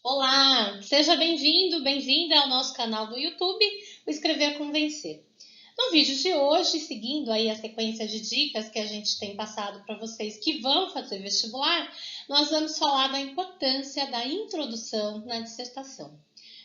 Olá, seja bem-vindo, bem-vinda ao nosso canal do YouTube, o Escrever com Vencer. No vídeo de hoje, seguindo aí a sequência de dicas que a gente tem passado para vocês que vão fazer vestibular, nós vamos falar da importância da introdução na dissertação.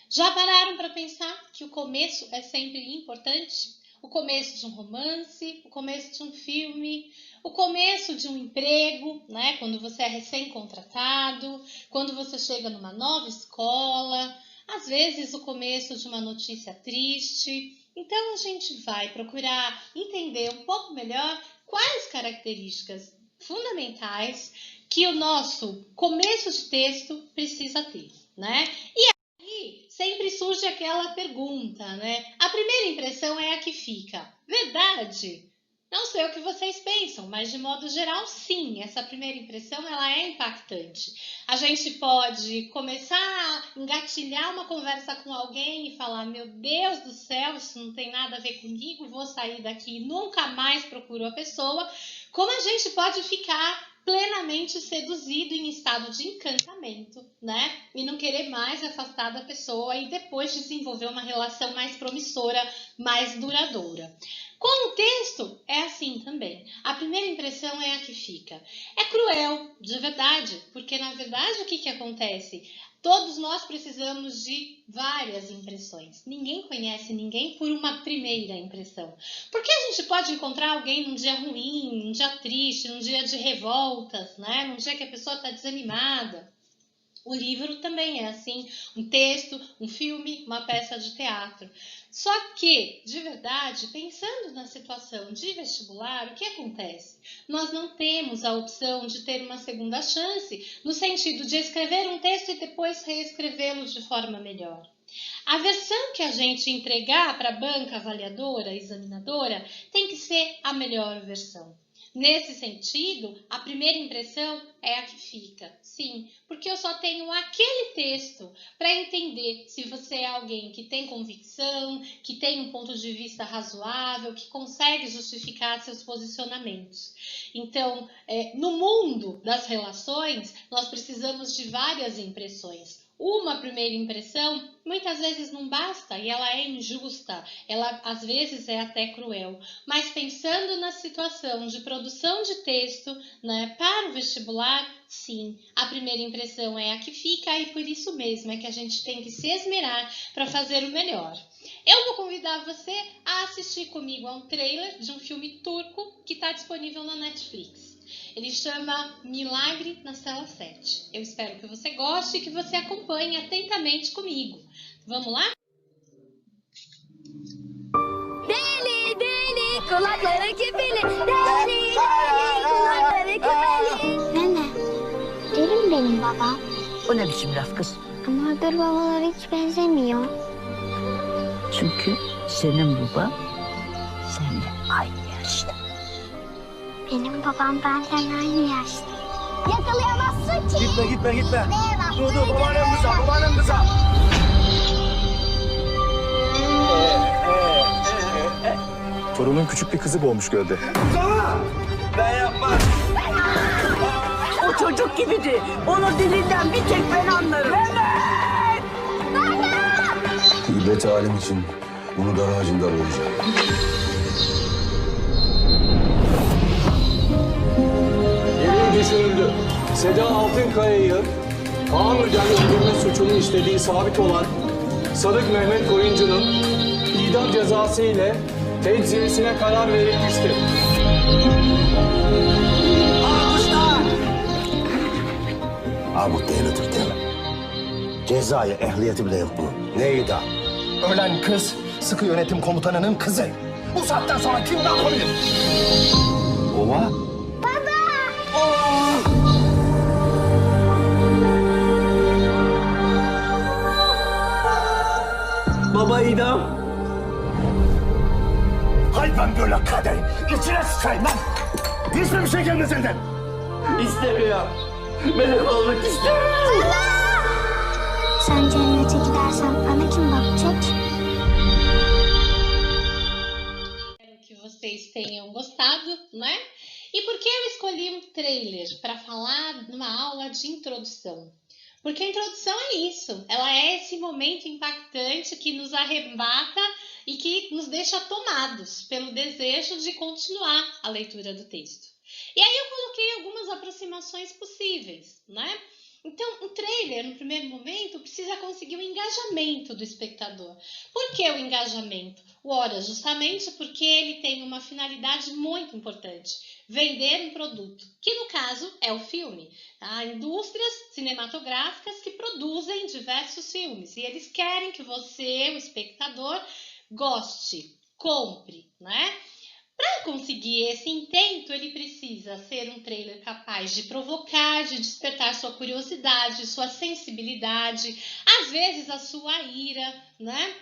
Já pararam para pensar que o começo é sempre importante? O começo de um romance, o começo de um filme, o começo de um emprego, né? Quando você é recém-contratado, quando você chega numa nova escola, às vezes o começo de uma notícia triste. Então a gente vai procurar entender um pouco melhor quais características fundamentais que o nosso começo de texto precisa ter, né? E sempre surge aquela pergunta, né? A primeira impressão é a que fica. Verdade? Não sei o que vocês pensam, mas de modo geral, sim, essa primeira impressão ela é impactante. A gente pode começar a engatilhar uma conversa com alguém e falar: meu Deus do céu, isso não tem nada a ver comigo, vou sair daqui e nunca mais procuro a pessoa. Como a gente pode ficar plenamente seduzido em estado de encantamento, né? E não querer mais afastar da pessoa e depois desenvolver uma relação mais promissora, mais duradoura. Com o texto é assim também. A primeira impressão é a que fica. É cruel, de verdade, porque na verdade o que acontece? Todos nós precisamos de várias impressões. Ninguém conhece ninguém por uma primeira impressão. Porque a gente pode encontrar alguém num dia ruim, num dia triste, num dia de revoltas, né? Num dia que a pessoa está desanimada. O livro também é assim, um texto, um filme, uma peça de teatro. Só que, de verdade, pensando na situação de vestibular, o que acontece? Nós não temos a opção de ter uma segunda chance, no sentido de escrever um texto e depois reescrevê-lo de forma melhor. A versão que a gente entregar para a banca avaliadora, examinadora, tem que ser a melhor versão. Nesse sentido, a primeira impressão é a que fica. Sim, porque eu só tenho aquele texto para entender se você é alguém que tem convicção, que tem um ponto de vista razoável, que consegue justificar seus posicionamentos. Então, no mundo das relações, nós precisamos de várias impressões. Uma primeira impressão muitas vezes não basta e ela é injusta, ela às vezes é até cruel. Mas pensando na situação de produção de texto, né, para o vestibular, sim, a primeira impressão é a que fica e por isso mesmo é que a gente tem que se esmerar para fazer o melhor. Eu vou convidar você a assistir comigo a um trailer de um filme turco que está disponível na Netflix. Ele chama Milagre na Cela 7. Eu espero que você goste e que você acompanhe atentamente comigo. Vamos lá? Deli deli kulakları küpeli. Deli deli kulakları küpeli. Nene, deli mi benim babam? O ne biçim laf kız? Ama öbür babalara hiç benzemiyor. Çünkü senin baban seninle aynı yaşta. Benim babam benden aynı yaşta. Yakalayamazsın ki. Gitme. Neye Dur babaannem kıza. Torunun küçük bir kızı boğmuş gölde. Ben yapmam. O çocuk gibiydi. Onun dilinden bir tek ben anlarım. İbret alem için bunu dar ağacında arayacağım. Yemin düşünüldü. Seda Altınkaya'yı Kaan öldürme suçunu işlediği sabit olan Sadık Mehmet Koyuncu'nun idam cezası ile tecziyesine karar verilmiştir. Armut değilidir değil mi? Cezaya ehliyeti bile yok bunun. Ne idam? Ölen kız sıkı yönetim komutanının kızı. Bu saatten sonra kim ne yapabilir? Ova? Baba idam. Hay ben böyle kaderi içine sıçayım lan. Hiç mi bir şey gelmez elden? İstemiyorum. Benim olmak istemiyorum. Sen cennete gidersen bana kim bakacak? Espero que vocês tenham gostado, né? E por que eu escolhi um trailer para falar numa aula de introdução? Porque a introdução é isso, ela é esse momento impactante que nos arrebata e que nos deixa tomados pelo desejo de continuar a leitura do texto. E aí eu coloquei algumas aproximações possíveis, né? Então, o trailer, no primeiro momento, precisa conseguir o engajamento do espectador. Por que o engajamento? Ora, justamente porque ele tem uma finalidade muito importante: vender um produto, que no caso é o filme. Há indústrias cinematográficas que produzem diversos filmes e eles querem que você, o espectador, goste, compre, né? Para conseguir esse intento, ele precisa ser um trailer capaz de provocar, de despertar sua curiosidade, sua sensibilidade, às vezes a sua ira, né?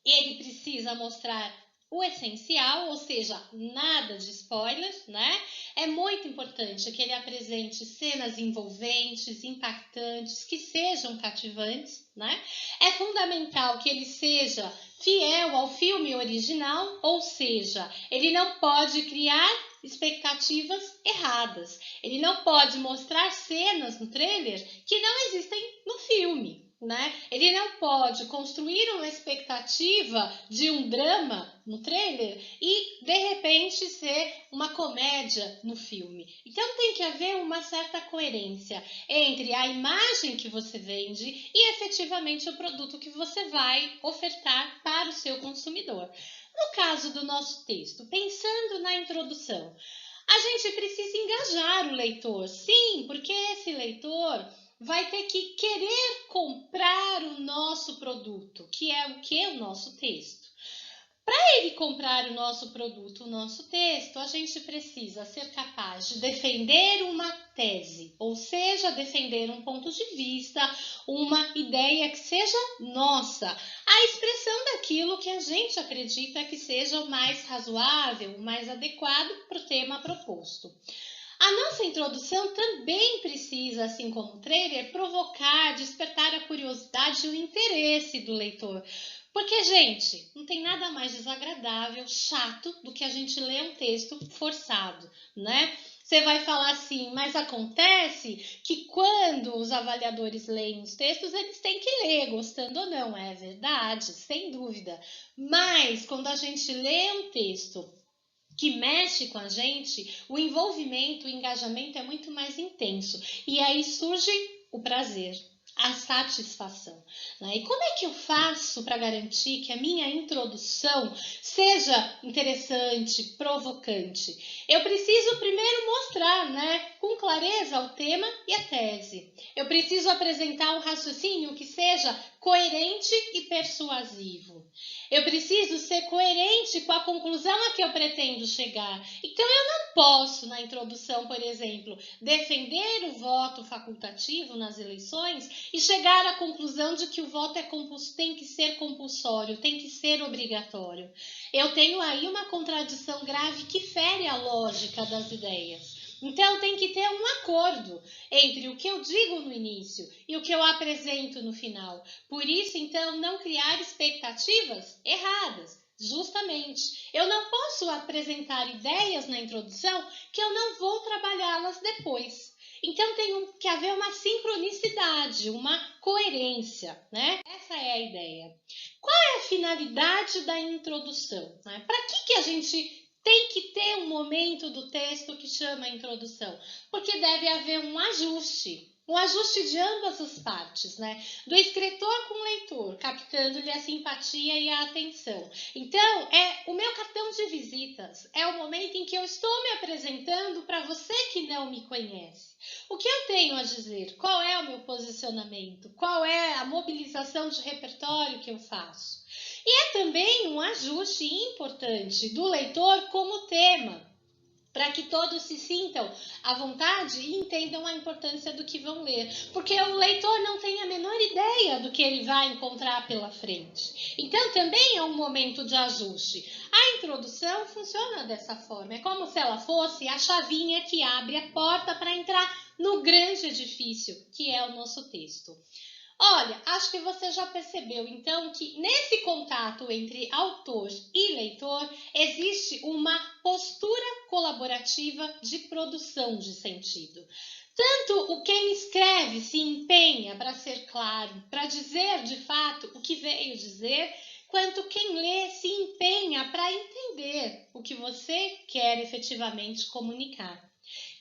Ele precisa mostrar o essencial, ou seja, nada de spoilers, né? É muito importante que ele apresente cenas envolventes, impactantes, que sejam cativantes, né? É fundamental que ele seja fiel ao filme original, ou seja, ele não pode criar expectativas erradas. Ele não pode mostrar cenas no trailer que não existem no filme, né? Ele não pode construir uma expectativa de um drama no trailer e, de repente, ser uma comédia no filme. Então, tem que haver uma certa coerência entre a imagem que você vende e, efetivamente, o produto que você vai ofertar para o seu consumidor. No caso do nosso texto, pensando na introdução, a gente precisa engajar o leitor. Sim, porque esse leitor vai ter que querer comprar o nosso produto, que é o que? O nosso texto. Para ele comprar o nosso produto, o nosso texto, a gente precisa ser capaz de defender uma tese, ou seja, defender um ponto de vista, uma ideia que seja nossa, a expressão daquilo que a gente acredita que seja o mais razoável, o mais adequado para o tema proposto. A nossa introdução também precisa, assim como o trailer, provocar, despertar a curiosidade e o interesse do leitor. Porque, gente, não tem nada mais desagradável, chato, do que a gente ler um texto forçado, né? Você vai falar assim, mas acontece que quando os avaliadores leem os textos, eles têm que ler, gostando ou não. É verdade, sem dúvida. Mas, quando a gente lê um texto que mexe com a gente, o envolvimento, o engajamento é muito mais intenso. E aí surge o prazer, a satisfação, né? E como é que eu faço para garantir que a minha introdução seja interessante, provocante? Eu preciso primeiro mostrar, né, com clareza o tema e a tese. Eu preciso apresentar um raciocínio que seja coerente e persuasivo. Eu preciso ser coerente com a conclusão a que eu pretendo chegar. Então, eu não posso, na introdução, por exemplo, defender o voto facultativo nas eleições e chegar à conclusão de que o voto tem que ser compulsório, tem que ser obrigatório. Eu tenho aí uma contradição grave que fere a lógica das ideias. Então, tem que ter um acordo entre o que eu digo no início e o que eu apresento no final. Por isso, então, não criar expectativas erradas. Justamente, eu não posso apresentar ideias na introdução que eu não vou trabalhá-las depois. Então, tem que haver uma sincronicidade, uma coerência, né? Essa é a ideia. Qual é a finalidade da introdução, né? Para que a gente tem que ter um momento do texto que chama introdução? Porque deve haver um ajuste de ambas as partes, né? Do escritor com o leitor, captando-lhe a simpatia e a atenção. Então, é o meu cartão de visitas, é o momento em que eu estou me apresentando para você que não me conhece. O que eu tenho a dizer? Qual é o meu posicionamento? Qual é a mobilização de repertório que eu faço? E é também um ajuste importante do leitor como tema, para que todos se sintam à vontade e entendam a importância do que vão ler. Porque o leitor não tem a menor ideia do que ele vai encontrar pela frente. Então, também é um momento de ajuste. A introdução funciona dessa forma. É como se ela fosse a chavinha que abre a porta para entrar no grande edifício, que é o nosso texto. Olha, acho que você já percebeu, então, que nesse contato entre autor e leitor existe uma postura colaborativa de produção de sentido. Tanto o quem escreve se empenha para ser claro, para dizer de fato o que veio dizer, quanto quem lê se empenha para entender o que você quer efetivamente comunicar.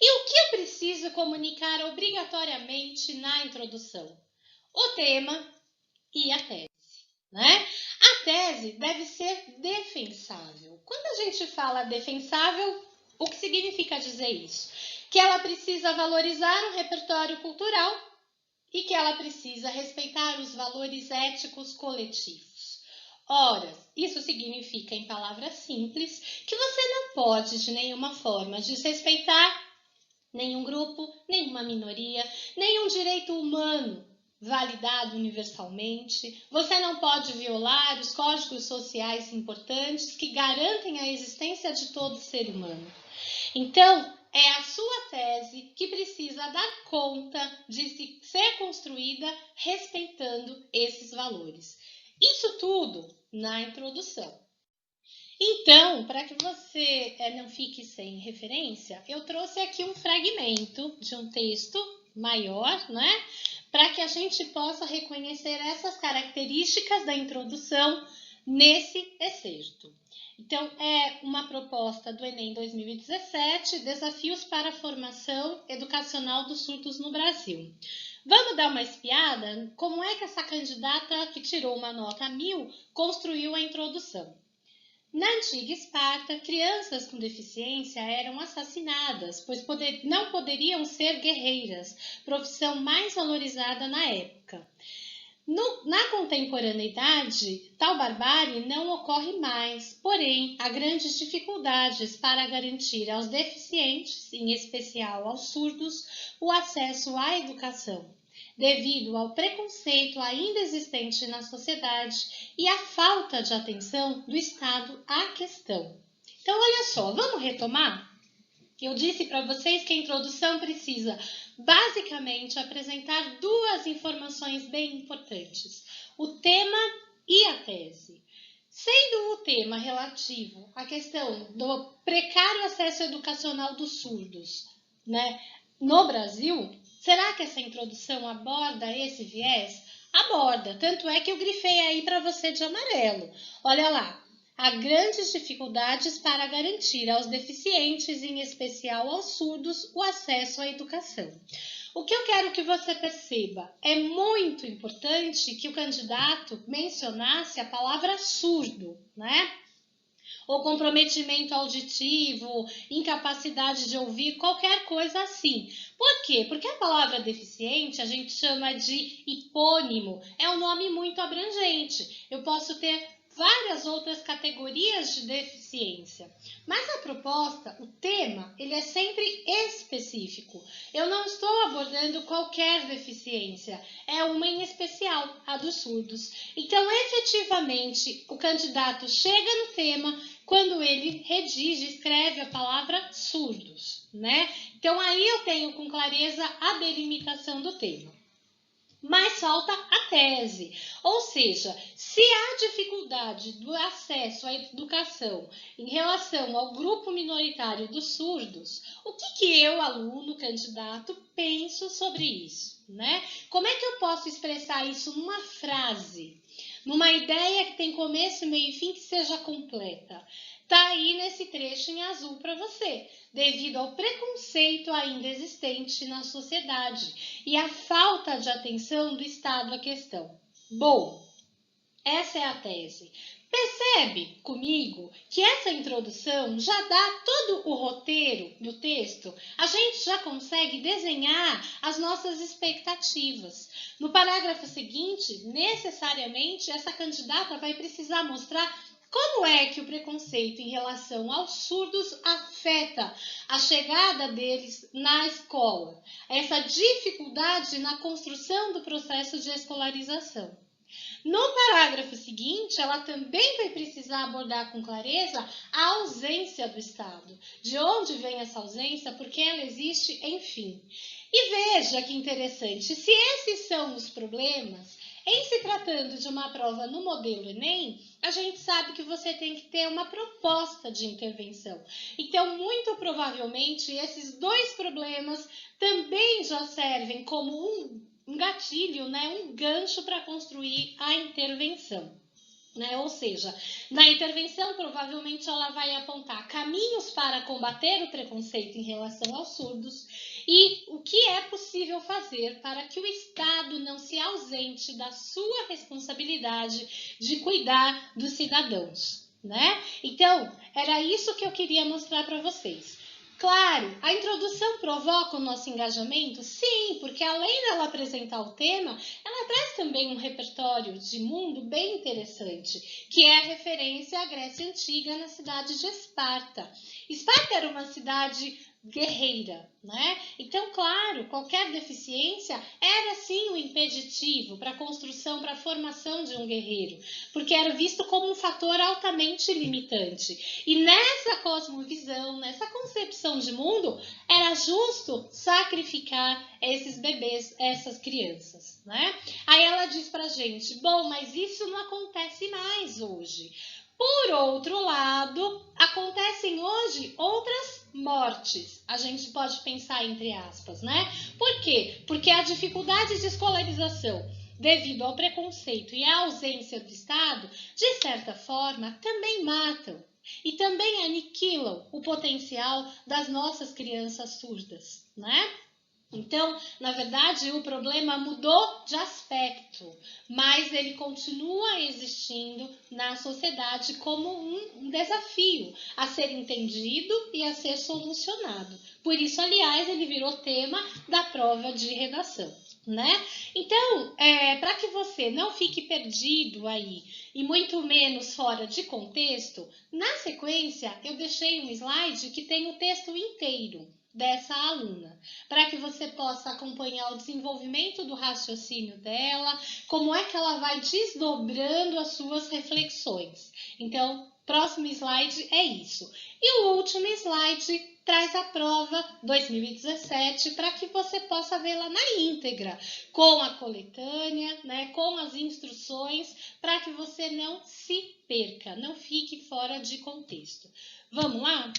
E o que eu preciso comunicar obrigatoriamente na introdução? O tema e a tese, né? A tese deve ser defensável. Quando a gente fala defensável, o que significa dizer isso? Que ela precisa valorizar um repertório cultural e que ela precisa respeitar os valores éticos coletivos. Ora, isso significa, em palavras simples, que você não pode de nenhuma forma desrespeitar nenhum grupo, nenhuma minoria, nenhum direito humano validado universalmente. Você não pode violar os códigos sociais importantes que garantem a existência de todo ser humano. Então, é a sua tese que precisa dar conta de ser construída respeitando esses valores. Isso tudo na introdução. Então, para que você não fique sem referência, eu trouxe aqui um fragmento de um texto maior, né? Para que a gente possa reconhecer essas características da introdução nesse excerto. Então, é uma proposta do Enem 2017, Desafios para a Formação Educacional dos Surdos no Brasil. Vamos dar uma espiada? Como é que essa candidata que tirou uma nota 1000 construiu a introdução? Na antiga Esparta, crianças com deficiência eram assassinadas, pois não poderiam ser guerreiras, profissão mais valorizada na época. Na contemporaneidade, tal barbárie não ocorre mais, porém, há grandes dificuldades para garantir aos deficientes, em especial aos surdos, o acesso à educação, devido ao preconceito ainda existente na sociedade e à falta de atenção do Estado à questão. Então, olha só, vamos retomar? Eu disse para vocês que a introdução precisa, basicamente, apresentar duas informações bem importantes: o tema e a tese. Sendo o tema relativo à questão do precário acesso educacional dos surdos, né, no Brasil, será que essa introdução aborda esse viés? Aborda, tanto é que eu grifei aí para você de amarelo. Olha lá, há grandes dificuldades para garantir aos deficientes, em especial aos surdos, o acesso à educação. O que eu quero que você perceba, é muito importante que o candidato mencionasse a palavra surdo, né? Ou comprometimento auditivo, incapacidade de ouvir, qualquer coisa assim. Por quê? Porque a palavra deficiente a gente chama de hipônimo, é um nome muito abrangente. Eu posso ter várias outras categorias de deficiência. Mas a proposta, o tema, ele é sempre específico. Eu não estou abordando qualquer deficiência, é uma em especial, a dos surdos. Então, efetivamente, o candidato chega no tema quando ele redige, escreve a palavra surdos, né? Então, aí eu tenho com clareza a delimitação do tema. Mas falta a tese, ou seja, se há dificuldade do acesso à educação em relação ao grupo minoritário dos surdos, o que eu, aluno, candidato, penso sobre isso, né? Como é que eu posso expressar isso numa frase, numa ideia que tem começo, meio e fim, que seja completa? Está aí nesse trecho em azul para você, devido ao preconceito ainda existente na sociedade e à falta de atenção do Estado à questão. Bom, essa é a tese. Percebe comigo que essa introdução já dá todo o roteiro do texto? A gente já consegue desenhar as nossas expectativas. No parágrafo seguinte, necessariamente, essa candidata vai precisar mostrar como é que o preconceito em relação aos surdos afeta a chegada deles na escola? Essa dificuldade na construção do processo de escolarização. No parágrafo seguinte, ela também vai precisar abordar com clareza a ausência do Estado. De onde vem essa ausência? Por que ela existe? Enfim. E veja que interessante, se esses são os problemas, Em se tratando de uma prova no modelo Enem, a gente sabe que você tem que ter uma proposta de intervenção. Então, muito provavelmente, esses dois problemas também já servem como um gatilho, né, um gancho para construir a intervenção. Né? Ou seja, na intervenção, provavelmente ela vai apontar caminhos para combater o preconceito em relação aos surdos e o que é possível fazer para que o Estado não se ausente da sua responsabilidade de cuidar dos cidadãos. Né? Então, era isso que eu queria mostrar para vocês. Claro, a introdução provoca o nosso engajamento? Sim, porque além dela apresentar o tema, ela traz também um repertório de mundo bem interessante, que é a referência à Grécia Antiga na cidade de Esparta. Esparta era uma cidade guerreira, né? Então, claro, qualquer deficiência era sim um impeditivo para a construção, para a formação de um guerreiro, porque era visto como um fator altamente limitante. E nessa cosmovisão, nessa concepção de mundo, era justo sacrificar esses bebês, essas crianças, né? Aí ela diz pra gente, bom, mas isso não acontece mais hoje. Por outro lado, acontecem hoje outras mortes. A gente pode pensar entre aspas, né? Por quê? Porque a dificuldade de escolarização devido ao preconceito e à ausência do Estado, de certa forma, também matam e também aniquilam o potencial das nossas crianças surdas, né? Então, na verdade, o problema mudou de aspecto, mas ele continua existindo na sociedade como um desafio a ser entendido e a ser solucionado. Por isso, aliás, ele virou tema da prova de redação, né? Então, para que você não fique perdido aí e muito menos fora de contexto, na sequência eu deixei um slide que tem o texto inteiro dessa aluna, para que você possa acompanhar o desenvolvimento do raciocínio dela, como é que ela vai desdobrando as suas reflexões. Então, próximo slide é isso. E o último slide traz a prova 2017 para que você possa vê-la na íntegra, com a coletânea, né, com as instruções, para que você não se perca, não fique fora de contexto. Vamos lá?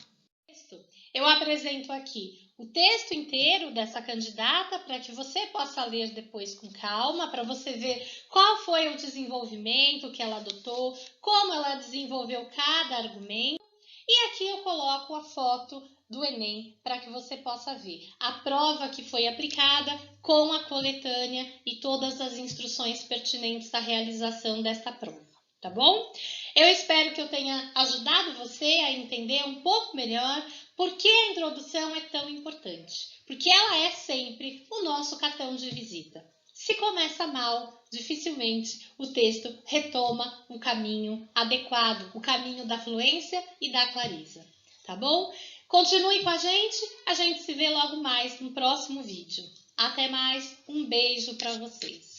Eu apresento aqui o texto inteiro dessa candidata para que você possa ler depois com calma, para você ver qual foi o desenvolvimento que ela adotou, como ela desenvolveu cada argumento. E aqui eu coloco a foto do Enem para que você possa ver a prova que foi aplicada com a coletânea e todas as instruções pertinentes à realização desta prova, tá bom? Eu espero que eu tenha ajudado você a entender um pouco melhor por que a introdução é tão importante, porque ela é sempre o nosso cartão de visita. Se começa mal, dificilmente o texto retoma o caminho adequado, o caminho da fluência e da clareza, tá bom? Continue com a gente se vê logo mais no próximo vídeo. Até mais, um beijo para vocês.